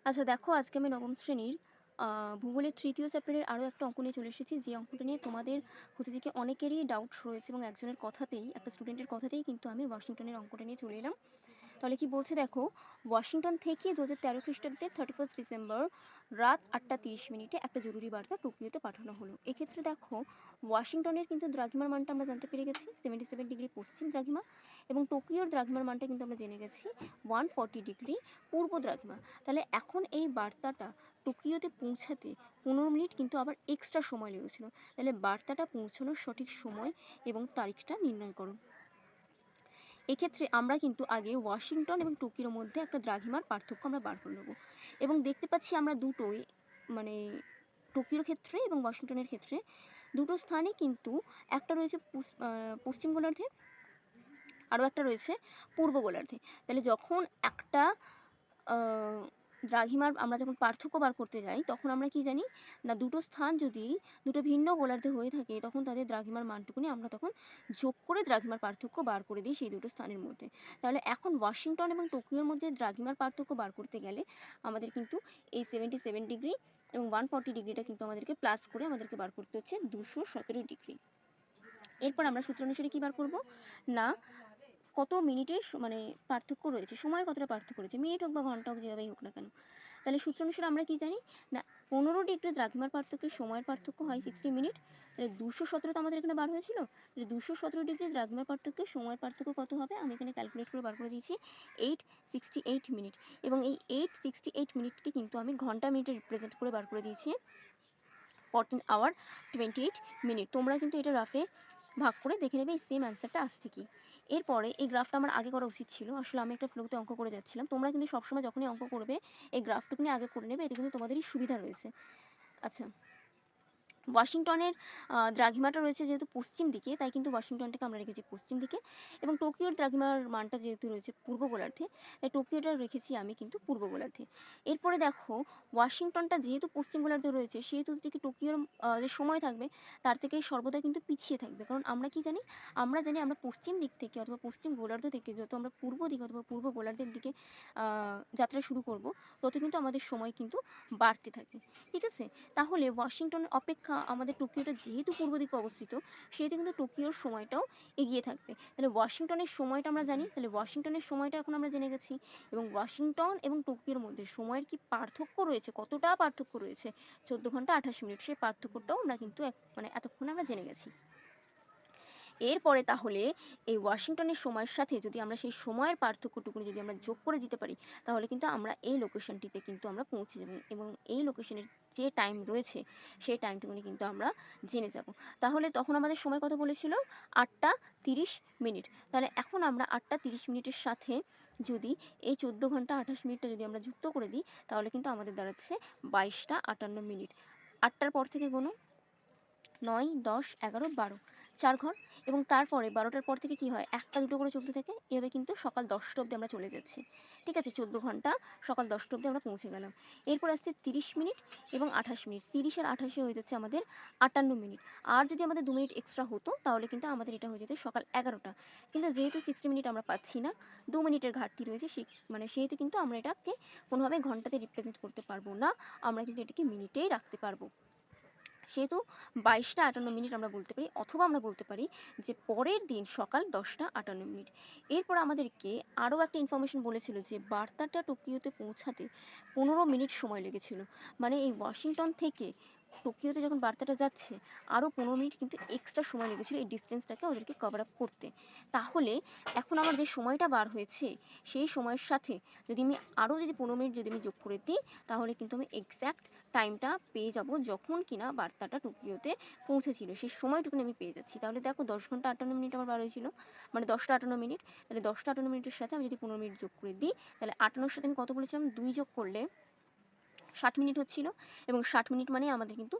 আচ্ছা দেখো, আজকে আমি নবম শ্রেণীর ভূগোলের তৃতীয় চ্যাপ্টারের আরও একটা অঙ্ক নিয়ে চলে এসেছি, যে অঙ্কটা নিয়ে তোমাদের হতে থেকে অনেকেরই ডাউট রয়েছে, এবং একজনের কথাতেই, একটা স্টুডেন্টের কথাতেই কিন্তু আমি ওয়াশিংটনের অঙ্কটা নিয়ে চলে এলাম। তাহলে কি বলছে দেখো, ওয়াশিংটন থেকে 2013 খ্রিস্টাব্দের 31 ডিসেম্বর রাত 8:30 একটা জরুরি বার্তা টোকিওতে পাঠানো হলো। এক্ষেত্রে দেখো, ওয়াশিংটনের কিন্তু দ্রাঘিমার মানটা আমরা জানতে পেরে গেছি 77 ডিগ্রি পশ্চিম দ্রাঘিমা, এবং টোকিওর দ্রাঘিমার মানটা কিন্তু আমরা জেনে গেছি 140 ডিগ্রি পূর্ব দ্রাঘিমা। তাহলে এখন এই বার্তাটা টোকিওতে পৌঁছাতে 15 মিনিট কিন্তু আবার এক্সট্রা সময় লেগেছিল। তাহলে বার্তাটা পৌঁছানোর সঠিক সময় এবং তারিখটা নির্ণয় করো। এক্ষেত্রে আমরা কিন্তু আগে ওয়াশিংটন এবং টোকিওর মধ্যে একটা দ্রাঘিমার পার্থক্য আমরা বার করে নেব, এবং দেখতে পাচ্ছি আমরা দুটোই, মানে টোকিওর ক্ষেত্রে এবং ওয়াশিংটনের ক্ষেত্রে দুটো স্থানে কিন্তু একটা রয়েছে পশ্চিম গোলার্ধে, আরও একটা রয়েছে পূর্ব গোলার্ধে। তাহলে যখন একটা দ্রাঘিমার আমরা যখন পার্থক্য বার করতে যাই, তখন আমরা কি জানি না, দুটো স্থান যদি দুটো ভিন্ন গোলার্ধে হয়ে থাকে, তখন তাদের দ্রাঘিমার মানটুকুনি আমরা তখন যোগ করে দ্রাঘিমার পার্থক্য বার করে দিই সেই দুটো স্থানের মধ্যে। তাহলে এখন ওয়াশিংটন এবং টোকিওর মধ্যে দ্রাঘিমার পার্থক্য বার করতে গেলে আমাদের কিন্তু এই 77 ডিগ্রি এবং 140 ডিগ্রিটা কিন্তু আমাদেরকে প্লাস করে আমাদেরকে বার করতে হচ্ছে 217 ডিগ্রি। এরপর আমরা সূত্র অনুসারে কি বার করব না, কত মিনিটের মানে পার্থক্য রয়েছে, সময়ের কতটা পার্থক্য রয়েছে, মিনিট হোক বা ঘন্টা হোক, যেভাবেই হোক না কেন। তাহলে সূত্র অনুসারে আমরা কি জানি না, 15 ডিগ্রি দ্রাঘিমার পার্থক্যে সময়ের পার্থক্য হয় 60 মিনিট। তাহলে 217 তো আমাদের এখানে বার হয়েছিল, 217 ডিগ্রি দ্রাঘিমার পার্থক্যে সময়ের পার্থক্য কত হবে, আমি এখানে ক্যালকুলেট করে বার করে দিয়েছি 868 মিনিট। এবং এই 868 মিনিটকে কিন্তু আমি ঘন্টা মিনিটে রিপ্রেজেন্ট করে বার করে দিয়েছি 14 আওয়ার 28 মিনিট। তোমরা কিন্তু এটা রাফে ভাগ করে দেখে নেবে এই সেম অ্যান্সারটা আসছে কি। এরপরে এই গ্রাফটা আমার আগে করা উচিত ছিল, আসলে আমি একটা ফ্লোতে অঙ্ক করে যাচ্ছিলাম। তোমরা কিন্তু সবসময় যখনই অঙ্ক করবে এই গ্রাফটুকুনি আগে করে নেবে, এতে কিন্তু তোমাদেরই সুবিধা রয়েছে। আচ্ছা, ওয়াশিংটনের দ্রাঘিমাটা রয়েছে যেহেতু পশ্চিম দিকে, তাই কিন্তু ওয়াশিংটনটাকে আমরা রেখেছি পশ্চিম দিকে, এবং টোকিওর দ্রাঘিমার মানটা যেহেতু রয়েছে পূর্ব গোলার্ধে, তাই টোকিওটা রেখেছি আমি কিন্তু পূর্ব গোলার্ধে। এরপরে দেখো, ওয়াশিংটনটা যেহেতু পশ্চিম গোলার্ধে রয়েছে, সেহেতু যে টোকিওর যে সময় থাকবে তার থেকে সর্বদা কিন্তু পিছিয়ে থাকবে। কারণ আমরা কি জানি, আমরা পশ্চিম দিক থেকে অথবা পশ্চিম গোলার্ধ থেকে যত আমরা পূর্ব দিক অথবা পূর্ব গোলার্ধের দিকে যাত্রা শুরু করব, তত কিন্তু আমাদের সময় কিন্তু বাড়তে থাকে। ঠিক আছে, তাহলে ওয়াশিংটন অপেক্ষা আমাদের টোকিওটা যেহেতু পূর্ব দিকে অবস্থিত, সেহেতু কিন্তু টোকিওর সময়টাও এগিয়ে থাকবে। তাহলে ওয়াশিংটনের সময়টা আমরা জানি, তাহলে ওয়াশিংটনের সময়টা এখন আমরা জেনে গেছি, এবং ওয়াশিংটন এবং টোকিওর মধ্যে সময়ের কি পার্থক্য রয়েছে, কতটা পার্থক্য রয়েছে, 14 ঘন্টা 28 মিনিট, সেই পার্থক্যটাও আমরা কিন্তু এতক্ষণে আমরা জেনে গেছি। এরপরে তাহলে এই ওয়াশিংটনের সময়ের সাথে যদি আমরা সেই সময়ের পার্থক্যটুকুনি যদি আমরা যোগ করে দিতে পারি, তাহলে কিন্তু আমরা এই লোকেশনটিতে কিন্তু আমরা পৌঁছে যাব, এবং এই লোকেশনের যে টাইম রয়েছে সেই টাইমটুকুনি কিন্তু আমরা জেনে যাব। তাহলে তখন আমাদের সময় কত বলেছিল, 8:30 মিনিট। তাহলে এখন আমরা 8:30 মিনিটের সাথে যদি এই 14 ঘন্টা 28 মিনিটটা যদি আমরা যুক্ত করে দিই, তাহলে কিন্তু আমাদের দাঁড়াচ্ছে 22:58 মিনিট। 8টার পর থেকে কোনো 9, 10, 11, 12, 4 ঘর, এবং তারপরে 12টার পর থেকে কি হয়, একটা দুটো করে চলতে থাকে, এভাবে কিন্তু সকাল 10টা অবধি আমরা চলে যাচ্ছি। ঠিক আছে, 14 ঘন্টা সকাল 10টা অবধি আমরা পৌঁছে গেলাম। এরপর আসছে 30 মিনিট এবং 28 মিনিট, 30 আর 28 হয়ে যাচ্ছে আমাদের 58 মিনিট। আর যদি আমাদের 2 মিনিট এক্সট্রা হতো, তাহলে কিন্তু আমাদের এটা হয়ে যেত সকাল 11টা। কিন্তু যেহেতু 60 মিনিট আমরা পাচ্ছি না, 2 মিনিটের ঘাটতি রয়েছে, সেহেতু কিন্তু আমরা এটাকে কোনোভাবে ঘন্টাতে রিপ্রেজেন্ট করতে পারবো না, আমরা কিন্তু এটাকে মিনিটেই রাখতে পারবো। সেহেতু 22:58 আমরা বলতে পারি, অথবা আমরা বলতে পারি যে পরের দিন সকাল 10:58। এরপর আমাদেরকে আরও একটা ইনফরমেশন বলেছিল যে বার্তাটা টোকিওতে পৌঁছাতে 15 মিনিট সময় লেগেছিল। মানে এই ওয়াশিংটন থেকে টোকিওতে যখন বার্তাটা যাচ্ছে, আরও 15 মিনিট কিন্তু এক্সট্রা সময় লেগেছিল এই ডিস্টেন্সটাকে ওদেরকে কভার আপ করতে। তাহলে এখন আমার যে সময়টা বার হয়েছে, সেই সময়ের সাথে যদি আমি আরও 15 মিনিট যদি আমি যোগ করে দিই, তাহলে কিন্তু আমি এক্স্যাক্ট টাইমটা পেয়ে যাব, যখন কিনা বার্তাটা টোকিওতে পৌঁছেছিল সেই সময়টুকুনি আমি পেয়ে যাচ্ছি। তাহলে দেখো, 10 ঘন্টা 58 মিনিট আমার বার হয়েছিল, মানে 10টা 58 মিনিট। তাহলে 10টা 58 মিনিটের সাথে আমি যদি 15 মিনিট যোগ করে দিই, তাহলে 58-এর সাথে আমি কত বলেছিলাম, 2 যোগ করলে 60 মিনিট হচ্ছিল, এবং 60 মিনিট মানে আমাদের কিন্তু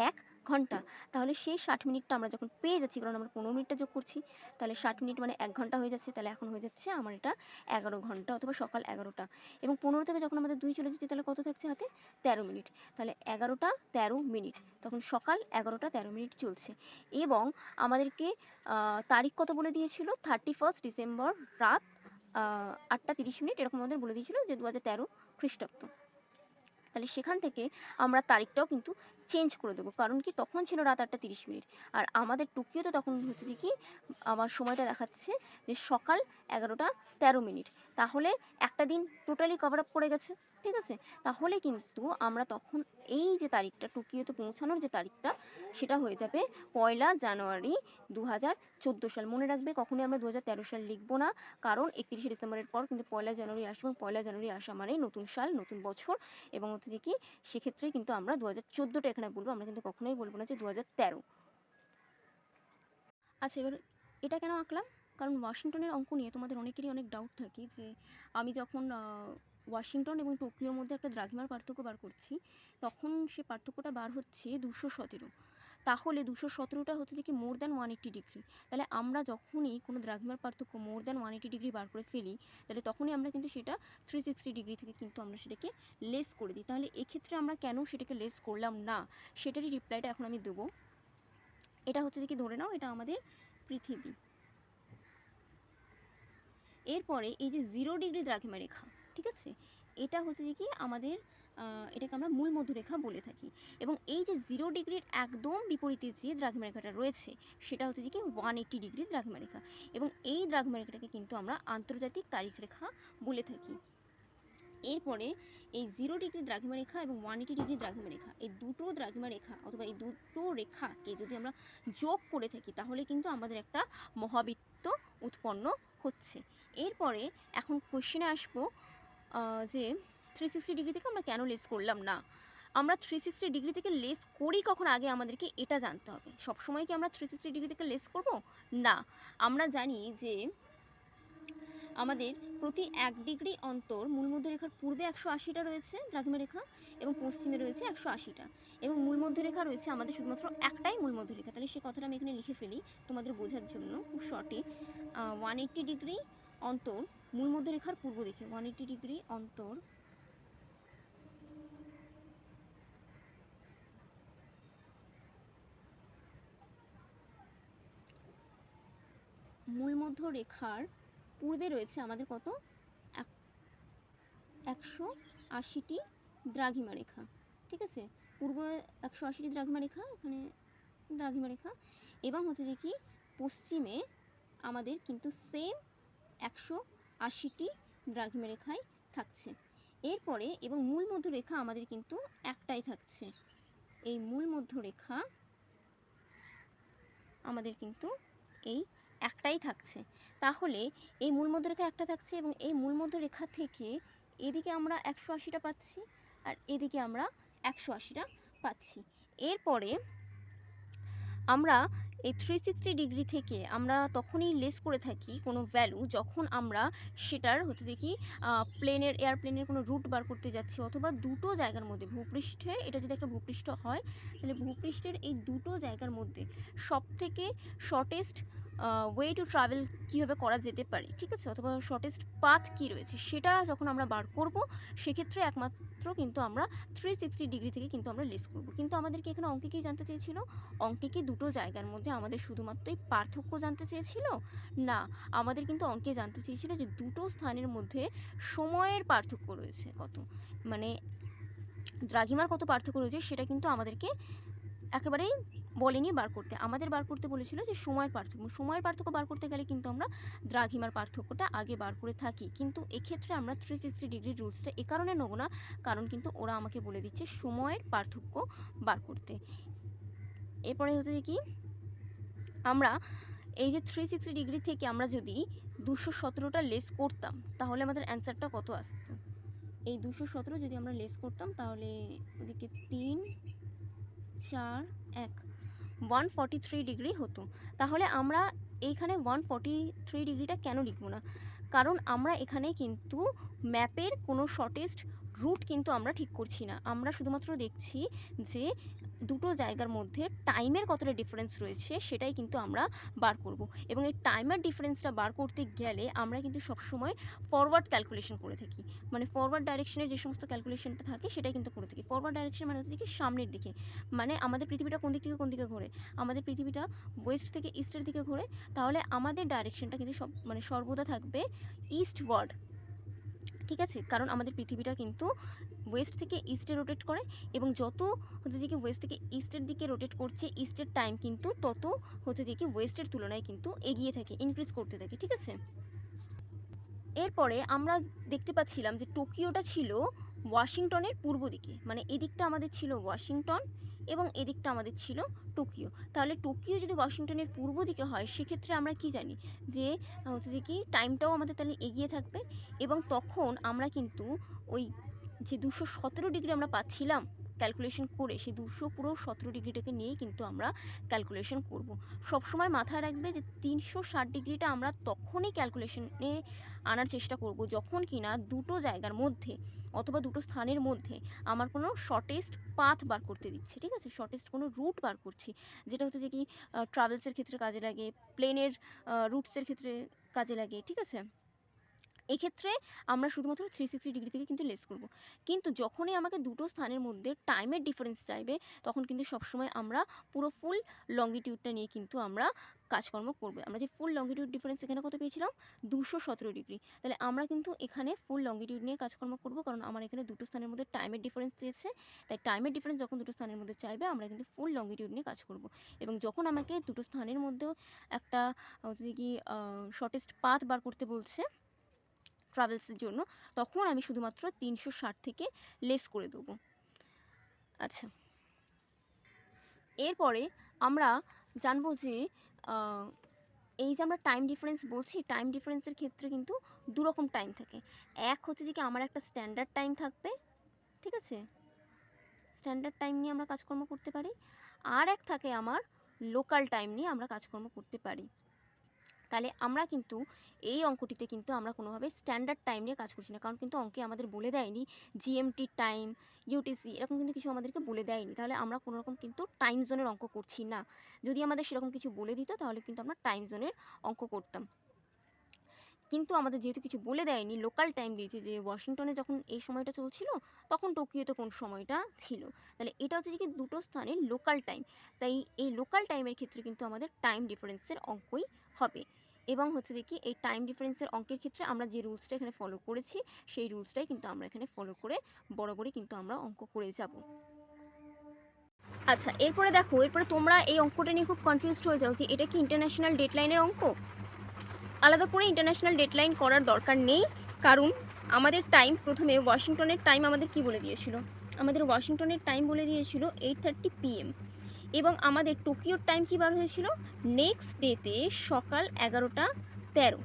1 ঘন্টা। তাহলে সেই 60 মিনিটটা আমরা যখন পেয়ে যাচ্ছি, কারণ আমরা 15 মিনিটটা যোগ করছি, তাহলে 60 মিনিট মানে 1 ঘন্টা হয়ে যাচ্ছে। তাহলে এখন হয়ে যাচ্ছে আমার এটা 11 ঘন্টা অথবা সকাল 11টা। এবং 15 থেকে যখন আমাদের 2 চলে যাচ্ছে, তাহলে কত থাকছে হাতে, 13 মিনিট। তাহলে 11টা 13 মিনিট, তখন সকাল 11টা 13 মিনিট চলছে। এবং আমাদেরকে তারিখ কত বলে দিয়েছিল, 31 ডিসেম্বর রাত 8:30 মিনিট, এরকম আমাদের বলে দিয়েছিল যে 2013 খ্রিস্টাব্দ। তাহলে সেখান থেকে আমরা তারিখটাও কিন্তু চেঞ্জ করে দেবো। কারণ কি, তখন ছিল রাত 8টা 30 মিনিট, আর আমাদের টোকিওতে তখন হচ্ছে যে কি আমার সময়টা দেখাচ্ছে যে সকাল 11টা 13 মিনিট। তাহলে একটা দিন টোটালি কভার আপ করে গেছে। ঠিক আছে, তাহলে কিন্তু আমরা তখন এই যে তারিখটা টোকিওতে পৌঁছানোর যে তারিখটা, সেটা হয়ে যাবে 1লা জানুয়ারি 2014 সাল। মনে রাখবে, কখনোই আমরা 2013 সাল লিখবো না, কারণ 31শে ডিসেম্বরের পর কিন্তু 1লা জানুয়ারি আসবে, এবং 1লা জানুয়ারি আসা মানেই নতুন সাল, নতুন বছর। এবং হচ্ছে যে কি সেক্ষেত্রে কিন্তু আমরা 2014টা এখানে বলবো, আমরা কিন্তু কখনোই বলবো না যে 2013। আচ্ছা, এবার এটা কেন আঁকলাম? কারণ ওয়াশিংটনের অঙ্ক নিয়ে তোমাদের অনেকেরই অনেক ডাউট থাকে যে আমি যখন ওয়াশিংটন এবং টোকিওর মধ্যে একটা দ্রাঘিমার পার্থক্য বার করছি, তখন সে পার্থক্যটা বার হচ্ছে 217। তাহলে 217টা হচ্ছে যে কি মোর দ্যান 180 ডিগ্রি। তাহলে আমরা যখনই কোনো দ্রাঘিমার পার্থক্য মোর দ্যান 180 ডিগ্রি বার করে ফেলি, তাহলে তখনই আমরা কিন্তু সেটা 360 ডিগ্রি থেকে কিন্তু আমরা সেটাকে লেস করে দিই। তাহলে এক্ষেত্রে আমরা কেন সেটাকে লেস করলাম না, সেটারই রিপ্লাইটা এখন আমি দেবো। এটা হচ্ছে যে কি, ধরে নাও এটা আমাদের পৃথিবী। এরপরে এই যে 0 ডিগ্রি দ্রাঘিমা রেখা, ঠিক আছে, এটা হচ্ছে যে কি আমাদের এটাকে আমরা মূল মধ্যরেখা বলে থাকি। এবং এই যে 0 ডিগ্রির একদম বিপরীতে যে দ্রাঘিমা রেখাটা রয়েছে, সেটা হচ্ছে যে কি 180 ডিগ্রি দ্রাঘিমা রেখা। এবং এই দ্রাঘিমা রেখাটাকে কিন্তু আমরা আন্তর্জাতিক তারিখ রেখা বলে থাকি। এরপরে এই 0 ডিগ্রি দ্রাঘিমা রেখা এবং 180 ডিগ্রি দ্রাঘিমা রেখা, এই দুটো দ্রাঘিমা রেখা অথবা এই দুটো রেখাকে যদি আমরা যোগ করে থাকি, তাহলে কিন্তু আমাদের একটা মহাবৃত্ত উৎপন্ন হচ্ছে। এরপরে এখন কোশ্চেনে আসবো যে 360 ডিগ্রি থেকে আমরা কেন লেস করলাম না। আমরা 360 ডিগ্রি থেকে লেস করি কখন, আগে আমাদেরকে এটা জানতে হবে। সবসময় কি আমরা 360 ডিগ্রি থেকে লেস করব? না। আমরা জানি যে আমাদের প্রতি 1 ডিগ্রি অন্তর মূলমধ্যরেখার পূর্বে 180টা রয়েছে দ্রাঘিমা রেখা, এবং পশ্চিমে রয়েছে 180টা, এবং মূলমধ্যরেখা রয়েছে আমাদের শুধুমাত্র একটাই মূলমধ্যরেখা। তাহলে সে কথাটা আমি এখানে লিখে ফেলি তোমাদের বোঝার জন্য খুব শর্টে। 180 ডিগ্রি অন্তর মূলমধ্যরেখার পূর্ব দিকে, 180 ডিগ্রি অন্তর মূলমধ্যরেখার পূর্বে রয়েছে আমাদের কত, 180টি দ্রাঘিমা রেখা। ঠিক আছে, পূর্ব 180টি দ্রাঘিমা রেখা, এখানে দ্রাঘিমা রেখা, এবং হচ্ছে যে কি পশ্চিমে আমাদের কিন্তু সেম 180টি দ্রাঘিমা রেখায় থাকছে। এরপরে এবং মূল মধ্যরেখা আমাদের কিন্তু একটাই থাকছে, এই মূল মধ্যরেখা আমাদের কিন্তু এই একটাই থাকছে। তাহলে এই মূল মধ্যরেখা একটা থাকছে, এবং এই মূল মধ্যরেখা থেকে এদিকে আমরা 180টা পাচ্ছি, আর এদিকে আমরা 180টা পাচ্ছি। এরপরে আমরা এই 360 ডিগ্রি থেকে আমরা তখনই লেস করে থাকি কোনো ভ্যালু, যখন আমরা সেটার হচ্ছে যে কি প্লেনের এয়ারপ্লেনের কোনো রুট বার করতে যাচ্ছি, অথবা দুটো জায়গার মধ্যে ভূপৃষ্ঠে, এটা যদি একটা ভূপৃষ্ঠ হয়, তাহলে ভূপৃষ্ঠের এই দুটো জায়গার মধ্যে সবথেকে শর্টেস্ট ওয়ে টু ট্রাভেল কীভাবে করা যেতে পারে, ঠিক আছে, অথবা শর্টেস্ট পাথ কী রয়েছে, সেটা যখন আমরা বার করব, সেক্ষেত্রে একমাত্র কিন্তু আমরা 360 ডিগ্রি থেকে কিন্তু আমরা লেস করব। কিন্তু আমাদেরকে এখানে অঙ্কে কী জানতে চেয়েছিল? অঙ্কে কি দুটো জায়গার মধ্যে আমাদের শুধুমাত্রই পার্থক্য জানতে চেয়েছিল? না, আমাদের কিন্তু অঙ্কে জানতে চেয়েছিল যে দুটো স্থানের মধ্যে সময়ের পার্থক্য রয়েছে কত, মানে দ্রাঘিমার কত পার্থক্য রয়েছে, সেটা কিন্তু আমাদেরকে একেবারেই বলেনি বার করতে। আমাদের বার করতে বলেছিল যে সময়ের পার্থক্য। সময়ের পার্থক্য বার করতে গেলে কিন্তু আমরা দ্রাঘিমার পার্থক্যটা আগে বার করে থাকি, কিন্তু এক্ষেত্রে আমরা 360 ডিগ্রি রুলসটা এ কারণে নেব না, কারণ কিন্তু ওরা আমাকে বলে দিচ্ছে সময়ের পার্থক্য বার করতে। এরপরে হচ্ছে কি, আমরা এই যে 360 ডিগ্রি থেকে আমরা যদি 217টা লেস করতাম, তাহলে আমাদের অ্যান্সারটা কত আসতো? এই 217 যদি আমরা লেস করতাম, তাহলে ওদিকে 3 4 1 143 ডিগ্রি হতো। তাহলে আমরা এইখানে 143 ডিগ্রিটা কেন লিখবো না? কারণ আমরা এখানে কিন্তু ম্যাপের কোনো শর্টেস্ট রুট কিন্তু আমরা ঠিক করছি না, আমরা শুধুমাত্র দেখছি যে দুটো জায়গার মধ্যে টাইমের কতটা ডিফারেন্স রয়েছে, সেটাই কিন্তু আমরা বার করব। এবং এই টাইমের ডিফারেন্সটা বার করতে গেলে আমরা কিন্তু সবসময় ফরওয়ার্ড ক্যালকুলেশন করে থাকি, মানে ফরওয়ার্ড ডাইরেকশনের যে সমস্ত ক্যালকুলেশনটা থাকে সেটাই কিন্তু করে থাকি। ফরওয়ার্ড ডাইরেকশন মানে হচ্ছে কি সামনের দিকে, মানে আমাদের পৃথিবীটা কোন দিক থেকে কোন দিকে ঘোরে, আমাদের পৃথিবীটা ওয়েস্ট থেকে ইস্টের দিকে ঘোরে, তাহলে আমাদের ডাইরেকশনটা কিন্তু সর্বদা থাকবে ইস্টওয়ার্ড। ঠিক আছে, কারণ আমাদের পৃথিবীটা কিন্তু ওয়েস্ট থেকে ইস্টে রোটেট করে, এবং যত হচ্ছে যে কি ওয়েস্ট থেকে ইস্টের দিকে রোটেট করছে, ইস্টের টাইম কিন্তু তত হচ্ছে যে কি ওয়েস্টের তুলনায় কিন্তু এগিয়ে থাকে, ইনক্রিজ করতে থাকে। ঠিক আছে, এরপরে আমরা দেখতে পাচ্ছিলাম যে টোকিওটা ছিল ওয়াশিংটনের পূর্ব দিকে, মানে এদিকটা আমাদের ছিল ওয়াশিংটন এবং এদিকটা আমাদের ছিল টোকিও। তাহলে টোকিও যদি ওয়াশিংটনের পূর্ব দিকে হয়, সেক্ষেত্রে আমরা কি জানি যে হচ্ছে যে কি টাইমটাও আমাদের তাহলে এগিয়ে থাকবে, এবং তখন আমরা কিন্তু ওই যে 217 ডিগ্রি আমরা পাচ্ছিলাম ক্যালকুলেশন করে, সেই পুরো 17 ডিগ্রিটাকে নিয়েই কিন্তু আমরা ক্যালকুলেশন করব। সবসময় মাথায় রাখবে যে 360 ডিগ্রিটা আমরা তখনই ক্যালকুলেশনে আনার চেষ্টা করব যখন কিনা দুটো জায়গার মধ্যে অথবা দুটো স্থানের মধ্যে আমার কোনো শর্টেস্ট পাথ বার করতে দিচ্ছে। ঠিক আছে, শর্টেস্ট কোনো রুট বার করছি, যেটা হচ্ছে যে কি ট্রাভেলসের ক্ষেত্রে কাজে লাগে, প্লেনের রুটসের ক্ষেত্রে কাজে লাগে। ঠিক আছে, এক্ষেত্রে আমরা শুধুমাত্র 360 ডিগ্রি থেকে কিন্তু লেস করব। কিন্তু যখনই আমাকে দুটো স্থানের মধ্যে টাইমের ডিফারেন্স চাইবে, তখন কিন্তু সবসময় আমরা পুরো ফুল লঙ্গিটিউডটা নিয়ে কিন্তু আমরা কাজকর্ম করব। আমরা যে ফুল লঙ্গিটিউড ডিফারেন্স এখানে কত পেয়েছিলাম, 217 ডিগ্রি। তাহলে আমরা কিন্তু এখানে ফুল লঙ্গিটিউড নিয়ে কাজকর্ম করব, কারণ আমার এখানে দুটো স্থানের মধ্যে টাইমের ডিফারেন্স চেয়েছে। তাই টাইমের ডিফারেন্স যখন দুটো স্থানের মধ্যে চাইবে, আমরা কিন্তু ফুল লঙ্গিটিউড নিয়ে কাজ করব। এবং যখন আমাকে দুটো স্থানের মধ্যেও একটা হচ্ছে কি শর্টেস্ট পাথ বার করতে বলছে ট্রাভেলসের জন্য, তখন আমি শুধুমাত্র 360 থেকে লেস করে দেবো। আচ্ছা, এরপরে আমরা জানবো যে এই যে আমরা টাইম ডিফারেন্স বলছি, টাইম ডিফারেন্সের ক্ষেত্রে কিন্তু দুরকম টাইম থাকে। এক হচ্ছে যে কি আমার একটা স্ট্যান্ডার্ড টাইম থাকবে, ঠিক আছে, স্ট্যান্ডার্ড টাইম নিয়ে আমরা কাজকর্ম করতে পারি। আর এক থাকে আমার লোকাল টাইম নিয়ে আমরা কাজকর্ম করতে পারি। তাহলে আমরা কিন্তু এই অঙ্কটিতে কিন্তু আমরা কোনোভাবে স্ট্যান্ডার্ড টাইম নিয়ে কাজ করছি না, কারণ কিন্তু অঙ্কে আমাদের বলে দেয়নি জিএমটি টাইম, ইউটিসি, এরকম কিন্তু কিছু আমাদেরকে বলে দেয়নি। তাহলে আমরা কোনো রকম কিন্তু টাইম জোনের অঙ্ক করছি না। যদি আমাদের সেরকম কিছু বলে দিত, তাহলে কিন্তু আমরা টাইম জোনের অঙ্ক করতাম। কিন্তু আমাদের যেহেতু কিছু বলে দেয়নি, লোকাল টাইম দিয়েছে যে ওয়াশিংটনে যখন এই সময়টা চলছিল, তখন টোকিওতে কোন সময়টা ছিল, তাহলে এটা হচ্ছে যে কি দুটো স্থানের লোকাল টাইম। তাই এই লোকাল টাইমের ক্ষেত্রে কিন্তু আমাদের টাইম ডিফারেন্সের অঙ্কই হবে। এবং হচ্ছে যে কি এই টাইম ডিফারেন্সের অঙ্কের ক্ষেত্রে আমরা যে রুলসটা এখানে ফলো করেছি, সেই রুলসটাই কিন্তু আমরা এখানে ফলো করে বরাবরই কিন্তু আমরা অঙ্ক করে যাব। আচ্ছা, এরপরে দেখো, এরপরে তোমরা এই অঙ্কটা নিয়ে খুব কনফিউজড হয়ে যাও যে এটা কি ইন্টারন্যাশনাল ডেডলাইনের অঙ্ক। আলাদা করে ইন্টারন্যাশনাল ডেডলাইন করার দরকার নেই, কারণ আমাদের টাইম প্রথমে ওয়াশিংটনের টাইম আমাদের কি বলে দিয়েছিল, আমাদের ওয়াশিংটনের টাইম বলে দিয়েছিল 8:30 PM, এবং আমাদের টোকিওর টাইম কি বার হয়েছিল নেক্সট ডেতে সকাল 11:13।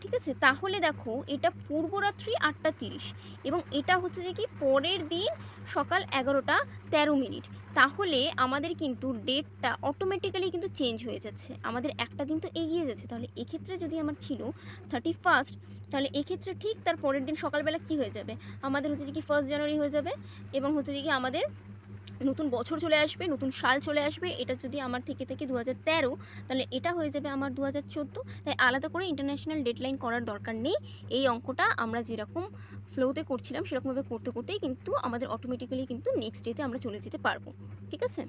ঠিক আছে, তাহলে দেখো এটা পূর্বরাত্রি 8:30 এবং এটা হচ্ছে যে কি পরের দিন সকাল 11:13। তাহলে আমাদের কিন্তু ডেটটা অটোমেটিক্যালি কিন্তু চেঞ্জ হয়ে যাচ্ছে, আমাদের একটা দিন তো এগিয়ে যাচ্ছে। তাহলে এক্ষেত্রে যদি আমার ছিল 31, তাহলে এক্ষেত্রে ঠিক তার পরের দিন সকালবেলা কি হয়ে যাবে, আমাদের হচ্ছে যে কি 1 জানুয়ারি হয়ে যাবে, এবং হচ্ছে যে কি আমাদের নতুন বছর চলে আসবে, নতুন সাল চলে আসবে। এটা যদি আমার থেকে 2013, তাহলে এটা হয়ে যাবে আমার 2014। তাই আলাদা করে ইন্টারন্যাশনাল ডেডলাইন করার দরকার নেই। এই অঙ্কটা আমরা যেরকম ফ্লোতে করছিলাম সেরকমভাবে করতে করতেই কিন্তু আমাদের অটোমেটিক্যালি কিন্তু নেক্সট ডেতে আমরা চলে যেতে পারবো। ঠিক আছে।